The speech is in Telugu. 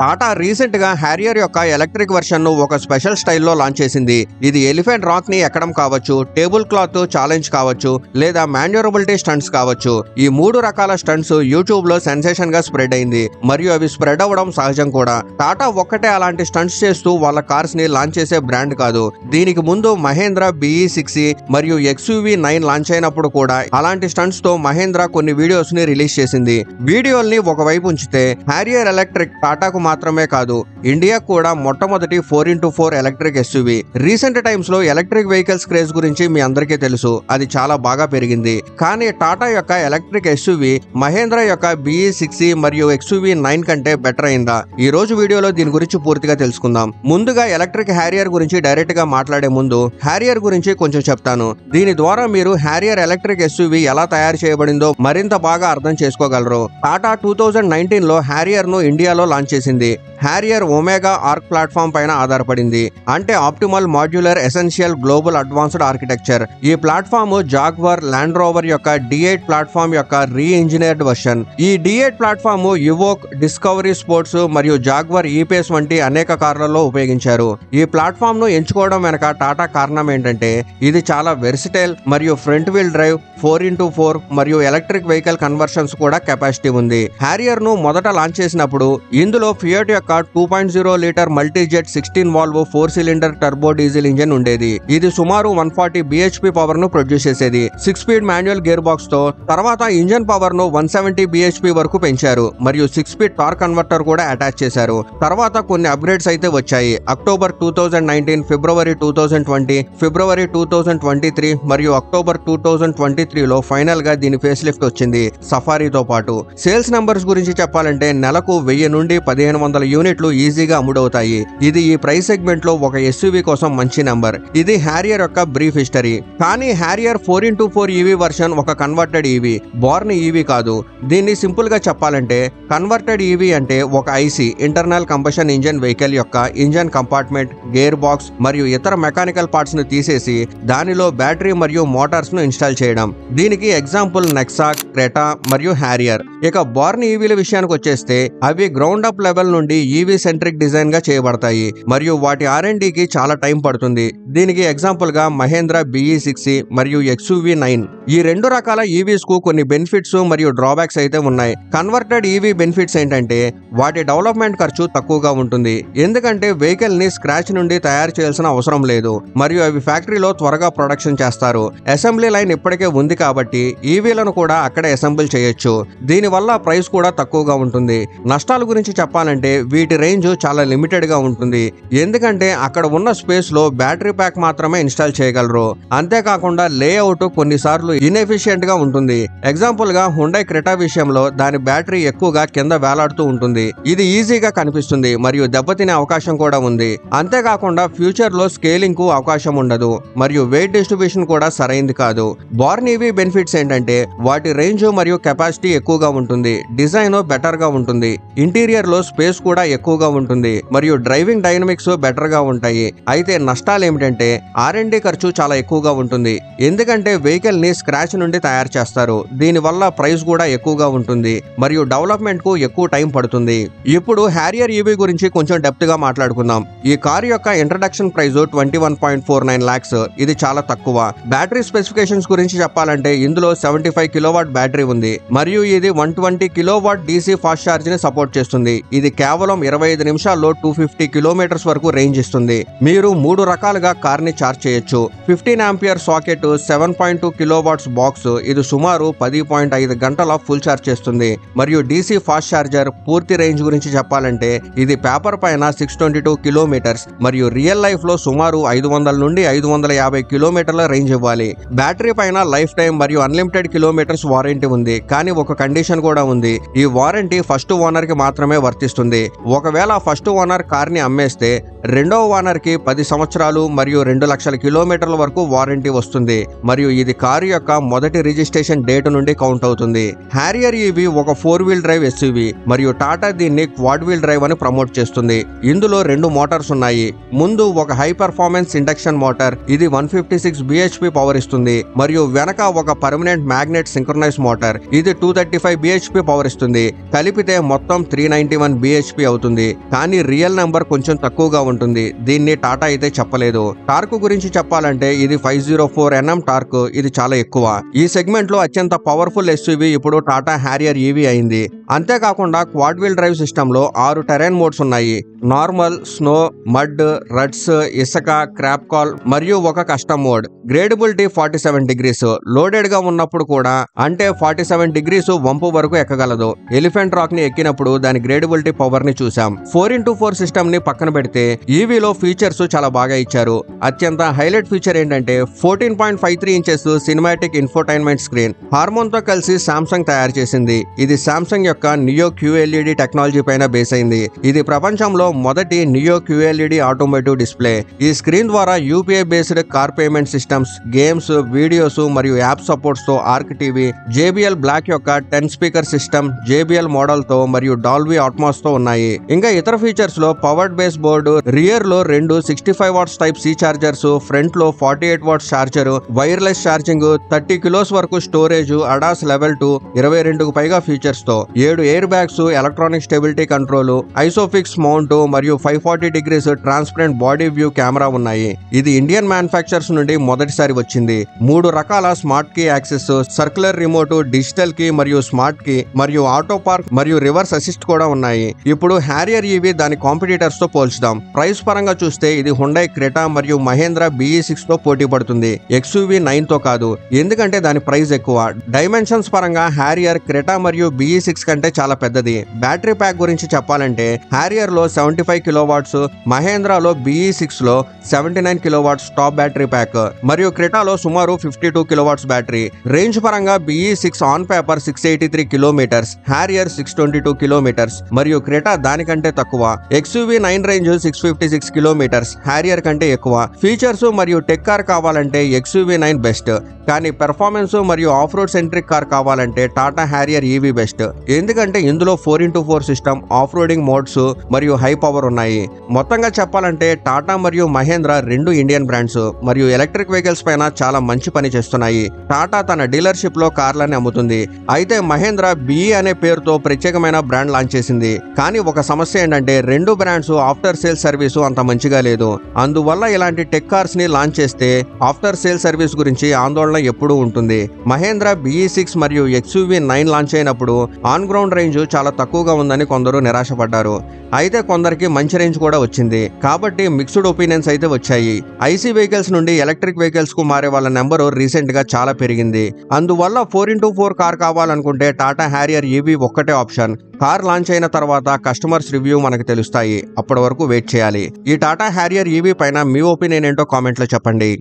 టాటా రీసెంట్ గా హ్యారియర్ యొక్క ఎలక్ట్రిక్ వెర్షన్ ను ఒక స్పెషల్ స్టైల్లో లాంచ్ చేసింది. ఇది ఎలిఫెంట్ రాక్ ని ఎక్కడం కావచ్చు, టేబుల్ క్లాత్ ఛాలెంజ్ కావచ్చు, లేదా మాన్యూరబిలిటీ స్టంట్స్ కావచ్చు. ఈ 3 రకాల స్టంట్స్ యూట్యూబ్ లో సెన్సేషన్ గా స్ప్రెడ్ అయింది మరియు అవి స్ప్రెడ్ అవ్వడం సహజం కూడా. టాటా ఒక్కటే అలాంటి స్టంట్స్ చేస్తూ వాళ్ళ కార్స్ ని లాంచ్ చేసే బ్రాండ్ కాదు. దీనికి ముందు మహేంద్ర BE6 మరియు XUV9 లాంచ్ అయినప్పుడు కూడా అలాంటి స్టంట్స్ తో మహేంద్ర కొన్ని వీడియోస్ ని రిలీజ్ చేసింది. వీడియోల్ని ఒకవైపు ఉంచితే హ్యారియర్ ఎలక్ట్రిక్ టాటాకు మాత్రమే కాదు, ఇండియా కూడా మొట్టమొదటి 4x4 electric SUV. Recent times లో ఎలక్ట్రిక్ వెహికల్స్ క్రేజ్ గురించి మీ అందరికీ తెలుసు, అది చాలా బాగా పెరిగింది. కానీ టాటా యొక్క ఎలక్ట్రిక్ SUV మహేంద్ర యొక్క BE6 మరియు XUV9 కంటే బెటర్ అయిందా? ఈ రోజు వీడియోలో దీని గురించి పూర్తిగా తెలుసుకుందాం. ముందుగా ఎలక్ట్రిక్ హ్యారియర్ గురించి డైరెక్ట్ గా మాట్లాడే ముందు హ్యారియర్ గురించి కొంచెం చెప్తాను. దీని ద్వారా మీరు హ్యారియర్ ఎలక్ట్రిక్ SUV ఎలా తయారు చేయబడిందో మరింత బాగా అర్థం చేసుకోగలరు. టాటా 2019 లో హ్యారియర్ ను ఇండియాలో లాంచ్ చేసింది. హ్యారియర్ ఒమేగా ఆర్క్ ప్లాట్ఫామ్ పైన ఆధారపడింది, అంటే optimal modular essential global advanced architecture. ఈ ప్లాట్ఫామ్ జాగ్వార్ ల్యాండ్ రోవర్ యొక్క D8 ప్లాట్ఫామ్ యొక్క రీ ఇంజనీర్డ్ వర్షన్. ఈ D8 ప్లాట్ఫామ్ యువోక్, డిస్కవరీ స్పోర్ట్స్ మరియు జాగ్వార్ E-Pace వంటి అనేక కార్లలో ఉపయోగించారు. ఈ ప్లాట్ఫామ్ ను ఎంచుకోవడం వెనక టాటా కారణం ఏంటంటే ఇది చాలా వెర్సిటైల్ మరియు ఫ్రంట్ వీల్ డ్రైవ్ 4x4 మరియు ఎలక్ట్రిక్ వెహికల్ కన్వర్షన్స్ కూడా కెపాసిటీ ఉంది. హ్యారియర్ ను మొదట లాంచ్ చేసినప్పుడు ఇందులో ఫియట్ యొక్క 2.0 litre Multijet 16 valve 4 cylinder turbo diesel engine ఉండేది. ఇది సుమారు 140 bhp పవర్ ను ప్రొడ్యూస్ చేసేది 6 స్పీడ్ మాన్యువల్ గేర్ బాక్స్ తో. తర్వాత ఇంజిన్ పవర్ ను 170 bhp వరకు పెంచారు మరియు 6 స్పీడ్ టార్క్ కన్వర్టర్ కూడా అటాచ్ చేశారు. తర్వాత కొన్ని అప్గ్రేడ్స్ అయితే వచ్చాయి. అక్టోబర్ 2019, ఫిబ్రవరి 2020, ఫిబ్రవరి 2023 మరియు అక్టోబర్ 2023 లో ఫైనల్ గా దీని ఫేస్ లిఫ్ట్ వచ్చింది సఫారీతో పాటు. సేల్స్ నంబర్స్ గురించి చెప్పాలంటే నెలకు 1000 నుండి 1500 యూనిట్లు ఈజీగా అమ్ముడవుతాయి. ఇది ఈ ప్రైస్ సెగ్మెంట్ లో ఒక SUV కోసం మంచి నంబర్. ఇది హ్యారియర్ యొక్క బ్రీఫ్ హిస్టరీ. కానీ హ్యారియర్ 4x4 EV వర్షన్ ఒక కన్వర్టెడ్ EV, బోర్న్ EV కాదు. దీన్ని సింపుల్ గా చెప్పాలంటే కన్వర్టెడ్ EV అంటే ఒక IC internal combustion engine vehicle యొక్క ఇంజిన్ కంపార్ట్మెంట్, గేర్ బాక్స్ మరియు ఇతర మెకానికల్ పార్ట్స్ ను తీసేసి దానిలో బ్యాటరీ మరియు మోటార్స్ ను ఇన్స్టాల్ చేయడం. దీనికి ఎగ్జాంపుల్ నెక్సా, క్రెటా మరియు హ్యారియర్. ఇక బోర్న్ EVల విషయానికి వచ్చేస్తే అవి గ్రౌండ్ అప్ లెవెల్ నుండి EV సెంట్రిక్ డిజైన్ గా చేయబడతాయి మరియు వాటి R&D కి చాలా టైం పడుతుంది. దీనికి ఎగ్జాంపుల్ గా మహేంద్ర BE6 మరియు XUV9. ఈ 2 రకాల EVs కు కొన్ని బెనిఫిట్స్ మరియు డ్రాబ్యాక్స్ అయితే ఉన్నాయి. కన్వర్టెడ్ EV బెనిఫిట్స్ ఏంటంటే వాటి డెవలప్మెంట్ ఖర్చు తక్కువగా ఉంటుంది, ఎందుకంటే వెహికల్ ని స్క్రాచ్ నుండి తయారు చేయాల్సిన అవసరం లేదు మరియు అవి ఫ్యాక్టరీలో త్వరగా ప్రొడక్షన్ చేస్తారు. అసెంబ్లీ లైన్ ఇప్పటికే ఉంది కాబట్టి EVలను కూడా అక్కడే అసెంబుల్ చేయొచ్చు. దీని వల్ల ప్రైస్ కూడా తక్కువగా ఉంటుంది. నష్టాల గురించి చెప్పాలంటే వీటి రేంజ్ చాలా లిమిటెడ్ గా ఉంటుంది, ఎందుకంటే అక్కడ ఉన్న స్పేస్ లో బ్యాటరీ ప్యాక్ మాత్రమే ఇన్స్టాల్ చేయగలరు. అంతేకాకుండా లేఅవుట్ కొన్నిసార్లు ఇన్ఎఫిషియెంట్ గా ఉంటుంది. ఎగ్జాంపుల్ గా హుండై క్రెటా విషయంలో దాని బ్యాటరీ ఎక్కువగా కింద వేలాడుతూ ఉంటుంది. ఇది ఈజీగా కనిపిస్తుంది మరియు దెబ్బతినే అవకాశం కూడా ఉంది. అంతేకాకుండా ఫ్యూచర్ లో స్కేలింగ్ కు అవకాశం ఉండదు మరియు వెయిట్ డిస్ట్రిబ్యూషన్ కూడా సరైంది కాదు. బోర్న్ EV బెనిఫిట్స్ ఏంటంటే వాటి రేంజ్ మరియు కెపాసిటీ ఎక్కువగా ఉంటుంది, డిజైన్ బెటర్ గా ఉంటుంది, ఇంటీరియర్ లో స్పేస్ కూడా ఎక్కువగా ఉంటుంది మరియు డ్రైవింగ్ డైనమిక్స్ బెటర్ గా ఉంటాయి. అయితే నష్టాలు ఏమిటంటే R&D ఖర్చు చాలా ఎక్కువగా ఉంటుంది, ఎందుకంటే వెహికల్ ని స్క్రాచ్ నుండి తయారు చేస్తారు. దీని వల్ల ప్రైస్ కూడా ఎక్కువగా ఉంటుంది మరియు డెవలప్మెంట్ కు ఎక్కువ టైం పడుతుంది. ఇప్పుడు హ్యారియర్ EV గురించి కొంచెం డెప్త్ గా మాట్లాడుకుందాం. ఈ కార్ యొక్క ఇంట్రడక్షన్ ప్రైస్ 21.49 lakhs. ఇది చాలా తక్కువ. బ్యాటరీ స్పెసిఫికేషన్స్ గురించి చెప్పాలంటే ఇందులో 75 kW బ్యాటరీ ఉంది మరియు ఇది 120 kW DC ఫాస్ట్ ఛార్జ్ ని సపోర్ట్ చేస్తుంది. ఇది కేవలం 25 నిమిషాల్లో 250 కిలోమీటర్స్ వరకు రేంజ్ ఇస్తుంది. మీరు 3 రకాలుగా కార్ ని ఛార్జ్ చేయొచ్చు. 15 ఆంపియర్ సాకెట్, 7.2 kW బాక్స్, ఇది సుమారు 10.5 గంటల ఫుల్ ఛార్జ్ చేస్తుంది. మరియు DC ఫాస్ట్ ఛార్జర్ పూర్తి రేంజ్ గురించి చెప్పాలంటే ఇది పేపర్ పైన 622 కిలోమీటర్స్ మరియు రియల్ లైఫ్ లో సుమారు 500 నుండి 550 కిలోమీటర్ల రేంజ్ ఇవ్వాలి. బ్యాటరీ పైన లైఫ్ టైం మరియు అన్లిమిటెడ్ కిలోమీటర్స్ వారంటీ ఉంది, కానీ ఒక కండిషన్ కూడా ఉంది. ఈ వారంటీ ఫస్ట్ ఓనర్ కి మాత్రమే వర్తిస్తుంది. ఒకవేళ ఫస్ట్ ఓనర్ కార్ ని అమ్మేస్తే రెండవ ఓనర్ కి 10 సంవత్సరాలు మరియు 2 లక్షల కిలోమీటర్ల వరకు వారంటీ వస్తుంది మరియు ఇది కారు యొక్క మొదటి రిజిస్ట్రేషన్ డేట్ నుండి కౌంట్ అవుతుంది. హ్యారియర్ EV ఒక 4 వీల్ డ్రైవ్ SUV మరియు టాటా దీన్ని క్వాడ్ వీల్ డ్రైవ్ అని ప్రమోట్ చేస్తుంది. ఇందులో 2 మోటార్స్ ఉన్నాయి. ముందు ఒక హై పర్ఫార్మెన్స్ ఇండక్షన్ మోటార్, ఇది 156 bhp పవర్ ఇస్తుంది మరియు వెనక ఒక పర్మనెంట్ మ్యాగ్నెట్ సింక్రనైజ్ మోటార్, ఇది 235 bhp పవర్ ఇస్తుంది. కలిపితే మొత్తం 391 bhp అవుతుంది, కానీ రియల్ నెంబర్ కొంచెం తక్కువగా ఉంటుంది. దీన్ని టాటా అయితే చెప్పలేదు. టార్క్ గురించి చెప్పాలంటే ఇది 504 Nm టార్క్, ఇది చాలా ఎక్కువ. ఈ సెగ్మెంట్ లో అత్యంత పవర్ఫుల్ ఎస్యూవీ ఇప్పుడు టాటా హ్యారియర్ ఈవీ అయింది. అంతేకాకుండా క్వాడ్ వీల్ డ్రైవ్ సిస్టమ్ లో 6 టెరైన్ మోడ్స్ ఉన్నాయి. నార్మల్, స్నో, మడ్, రట్స్, ఇసుక, క్రాప్ కాల్ మరియు ఒక custom mode. Gradability 47 degrees. Loaded గా ఉన్నప్పుడు కూడా అంటే 47 డిగ్రీస్ వంపు వరకు ఎక్కగలదు. ఎలిఫెంట్ రాక్ ని ఎక్కినప్పుడు దాని గ్రేడబిలిటీ పవర్ ని చూసాం. 4x4 సిస్టమ్ ని పక్కన పెడితే ఈవీలో ఫీచర్స్ చాలా బాగా ఇచ్చారు. అత్యంత హైలైట్ ఫీచర్ ఏంటంటే 14.53 inches cinematic infotainment screen. Hormone తో కలిసి సామ్సంగ్ తయారు చేసింది. ఇది సామ్సంగ్ యొక్క నియో QLED టెక్నాలజీ పైన బేస్ అయింది. ఇది ప్రపంచంలో మొదటి నియో QLED ఆటోమేటివ్ డిస్ప్లే. ఈ స్క్రీన్ ద్వారా UPI based car payment systems, games, videos మరియు యాప్ సపోర్ట్స్ తో ఆర్క్ టీవీ, JBL బ్లాక్ యొక్క 10 స్పీకర్ సిస్టమ్, JBL మోడల్ తో మరియు డాల్బీ అట్మాస్ తో ఉన్నాయి. ఇంకా ఇతర ఫీచర్స్ లో పవర్డ్ బేస్ బోర్డు, రియర్ లో 2 65 watts type C chargers, front లో 48 watts charger, wireless charging, 30 kilos వరకు స్టోరేజ్, అడాస్ లెవెల్ 2, 22కు పైగా ఫీచర్స్ తో 7 air bags, electronic stability control, isofix mount మరియు 540 degrees transparent body view camera ఉన్నాయి. ఇది ఇండియన్ మ్యానుఫ్యాక్చర్స్ నుండి మొదటిసారి వచ్చింది. 3 రకాల smart key access, circular remote, digital key మరియు స్మార్ట్ కీ మరియు ఆటో పార్క్ మరియు రివర్స్ అసిస్ట్ కూడా ఉన్నాయి. ఇప్పుడు హ్యారియర్ ఈవీ దాని కాంపిటీటర్స్ తో పోల్చుదాం. ప్రైస్ పరంగా చూస్తే ఇది హుండై క్రెటా మరియు మహేంద్ర BE6 తో పోటీ పడుతుంది, XUV 9 తో కాదు. ఎందుకంటే దాని ప్రైస్ ఎక్కువ. డైమెన్షన్స్ పరంగా హ్యారియర్ క్రెటా మరియు BE6 కంటే చాలా పెద్దది. బ్యాటరీ ప్యాక్ గురించి చెప్పాలంటే హ్యారియర్ లో 75 కిలోవాట్స్, మహేంద్రలో BE6 లో 79 కిలోవాట్స్ టాప్ బ్యాటరీ ప్యాక్ మరియు క్రెటాలో సుమారు 52 కిలోవాట్స్ బ్యాటరీ. రేంజ్ పరంగా BE6 on paper 683 kilometres, Harrier 622 kilometres మరియు క్రెటా దానికంటే తక్కువ. XUV 9 రేంజ్ 656 కిలోమీటర్స్, హ్యారియర్ కంటే ఎక్కువ. ఫీచర్స్ మరియు టెక్ కార్ కావాలంటే XUV 9 బెస్ట్, కానీ పెర్ఫార్మెన్స్ మరియు ఆఫ్ రోడ్ సెంట్రిక్ కార్ కావాలంటే టాటా హ్యారియర్ ఈవీ బెస్ట్. ఎందుకంటే ఇందులో 4x4 system, off roading modes మరియు హై పవర్ ఉన్నాయి. మొత్తంగా చెప్పాలంటే టాటా మరియు మహేంద్ర 2 ఇండియన్ బ్రాండ్స్ మరియు ఎలక్ట్రిక్ వెహికల్స్ పైన చాలా మంచి పని చేస్తున్నాయి. టాటా తన డీలర్షిప్ లో కార్లని అమ్ముతుంది. అయితే మహేంద్ర BE అనే పేరుతో ప్రత్యేకమైన బ్రాండ్ లాంచ్ చేసింది. కానీ ఒక సమస్య ఏంటంటే 2 బ్రాండ్స్ ఆఫ్టర్ సేల్ సర్వీసు అంత మంచిగా లేదు. అందువల్ల ఇలాంటి టెక్ కార్స్ ని లాంచ్ చేస్తే ఆఫ్టర్ సేల్ సర్వీస్ గురించి ఆందోళన ఎప్పుడూ ఉంటుంది. మహేంద్ర BE6 మరియు XUV 9 లాంచ్ అయినప్పుడు ఆన్ గ్రౌండ్ రేంజ్ చాలా తక్కువగా ఉందని కొందరు నిరాశపడ్డారు. అయితే కొందరికి మంచి రేంజ్ కూడా వచ్చింది. కాబట్టి మిక్స్డ్ ఒపీనియన్స్ అయితే వచ్చాయి. ఐసీ వెహికల్స్ నుండి ఎలక్ట్రిక్ వెహికల్స్ కు మారే వాళ్ళ నెంబరు రీసెంట్ గా చాలా పెరిగింది. అందువల్ల 4x4 కార్ కావాలనుకుంటే టాటా హ్యారియర్ ఈవీ ఒక్కటే ఆప్షన్. కార్ లాంచ్ అయిన తర్వాత కస్టమర్స్ రివ్యూ మనకు తెలుస్తాయి. అప్పటి వరకు వెయిట్ చేయాలి. ఈ టాటా హ్యారియర్ ఈవీ పైన మీ ఒపీనియన్ ఏంటో కామెంట్ లో చెప్పండి.